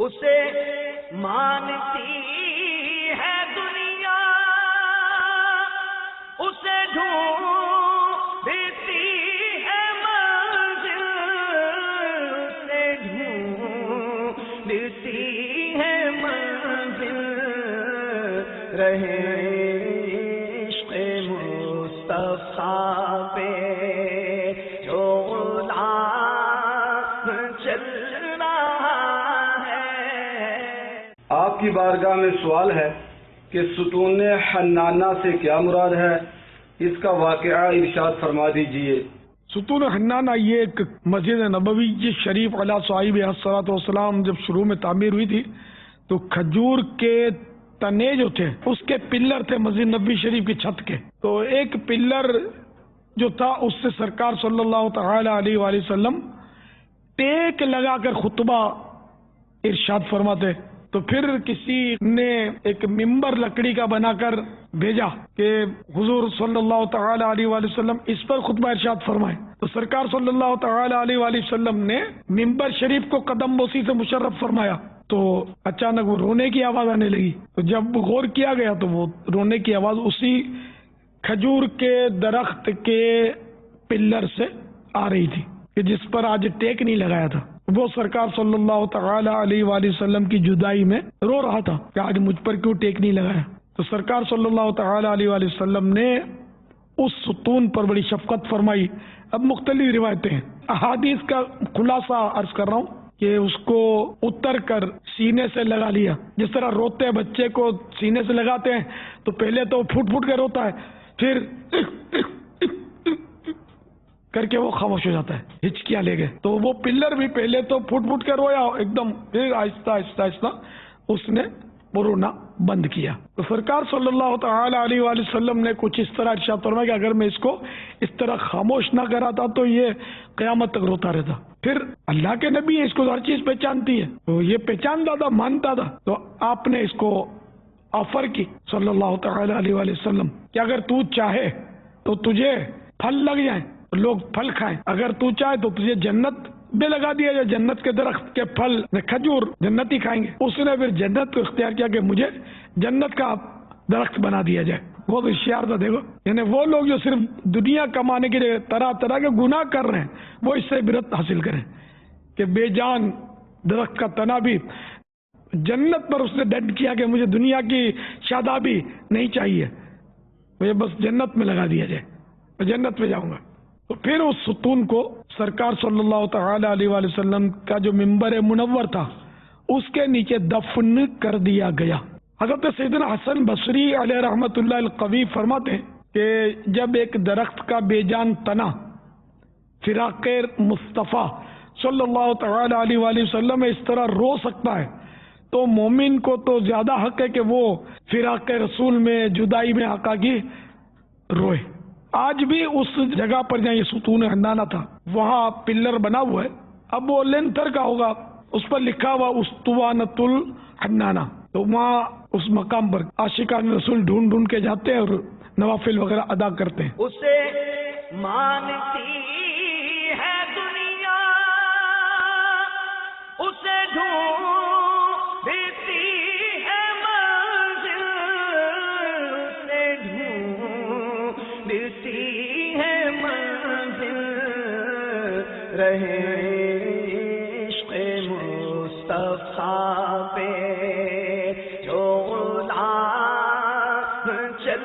اسے مانتی ہے دنیا، اسے ڈھونڈتی ہے منزل، اسے ڈھونڈتی ہے منزل، رہے عشق مصطفیٰ پہ جو غلام چل رہا ہے۔ آپ کی بارگاہ میں سوال ہے کہ ستون حنانہ سے کیا مراد ہے؟ اس کا واقعہ ارشاد فرما دیجئے۔ ستون حنانہ یہ ایک مسجد نبوی شریف علیہ صاحب الصلوۃ والسلام جب شروع میں تعمیر ہوئی تھی تو کھجور کے تنے جو تھے اس کے پلر تھے مسجد نبوی شریف کی چھت کے، تو ایک پلر جو تھا اس سے سرکار صلی اللہ تعالی علیہ وآلہ وسلم ٹیک لگا کر خطبہ ارشاد فرماتے، تو پھر کسی نے ایک ممبر لکڑی کا بنا کر بھیجا کہ حضور صلی اللہ تعالی علیہ وآلہ وسلم اس پر خطبہ ارشاد فرمائے، تو سرکار صلی اللہ تعالی علیہ وآلہ وسلم نے ممبر شریف کو قدم بوسی سے مشرف فرمایا، تو اچانک وہ رونے کی آواز آنے لگی، تو جب غور کیا گیا تو وہ رونے کی آواز اسی کھجور کے درخت کے پلر سے آ رہی تھی کہ جس پر آج ٹیک نہیں لگایا تھا۔ وہ سرکار صلی اللہ تعالی علیہ وآلہ وسلم کی جدائی میں رو رہا تھا کہ آج مجھ پر کیوں ٹیک نہیں لگایا، تو سرکار صلی اللہ تعالی علیہ وآلہ وسلم نے اس ستون پر بڑی شفقت فرمائی۔ اب مختلف روایتیں ہیں، احادیث کا خلاصہ عرض کر رہا ہوں کہ اس کو اتر کر سینے سے لگا لیا، جس طرح روتے بچے کو سینے سے لگاتے ہیں تو پہلے تو پھوٹ پھوٹ کے روتا ہے، پھر کر کے وہ خاموش ہو جاتا ہے، ہچکیاں لے گئے، تو وہ پلر بھی پہلے تو پھوٹ پھوٹ کے رویا ایک دم، پھر آہستہ آہستہ آہستہ اس نے رونا بند کیا۔ تو سرکار صلی اللہ تعالی علیہ وآلہ وسلم نے کچھ اس طرح ارشاد فرمایا کہ اگر میں اس کو اس طرح خاموش نہ کراتا تو یہ قیامت تک روتا رہتا۔ پھر اللہ کے نبی اس کو ہر چیز پہچانتی ہے، تو یہ پہچانتا تھا، مانتا تھا، تو آپ نے اس کو آفر کی صلی اللہ تعالی علیہ وآلہ وسلم کہ اگر تو چاہے تو تجھے پھل لگ جائیں، لوگ پھل کھائیں، اگر تو چاہے تو تجھے جنت میں لگا دیا جائے، جنت کے درخت کے پھل کھجور جنتی کھائیں گے۔ اس نے پھر جنت کو اختیار کیا کہ مجھے جنت کا درخت بنا دیا جائے۔ بہت ہوشیار تھا، دیکھو، یعنی وہ لوگ جو صرف دنیا کمانے کے لیے طرح طرح کے گناہ کر رہے ہیں وہ اس سے عبرت حاصل کریں کہ بے جان درخت کا تنا بھی جنت پر اس نے ڈنڈ کیا کہ مجھے دنیا کی شادابی نہیں چاہیے، مجھے بس جنت میں لگا دیا جائے، میں جنت میں جاؤں گا۔ تو پھر اس ستون کو سرکار صلی اللہ تعالی علیہ وآلہ وسلم کا جو ممبر منور تھا اس کے نیچے دفن کر دیا گیا۔ حضرت سیدنا حسن بصری علیہ رحمۃ اللہ القوی فرماتے ہیں کہ جب ایک درخت کا بے جان تنا فراق مصطفیٰ صلی اللہ تعالی علیہ وآلہ وسلم اس طرح رو سکتا ہے تو مومن کو تو زیادہ حق ہے کہ وہ فراق رسول میں جدائی میں آقا کی روئے۔ آج بھی اس جگہ پر جہاں یہ ستون حنانہ تھا وہاں پلر بنا ہوا ہے، اب وہ لینتھر کا ہوگا، اس پر لکھا ہوا اسطوانۃ الحنانہ، تو وہاں اس مقام پر عاشقان رسول ڈھونڈ ڈھونڈ کے جاتے ہیں اور نوافل وغیرہ ادا کرتے ہیں۔ اسے مانتی ہے دنیا، اسے ڈھونڈتی ہے منزل، اسے ڈھونڈتی ہے منزل، رہے عشق مصطفیٰ پہ جو غلام چل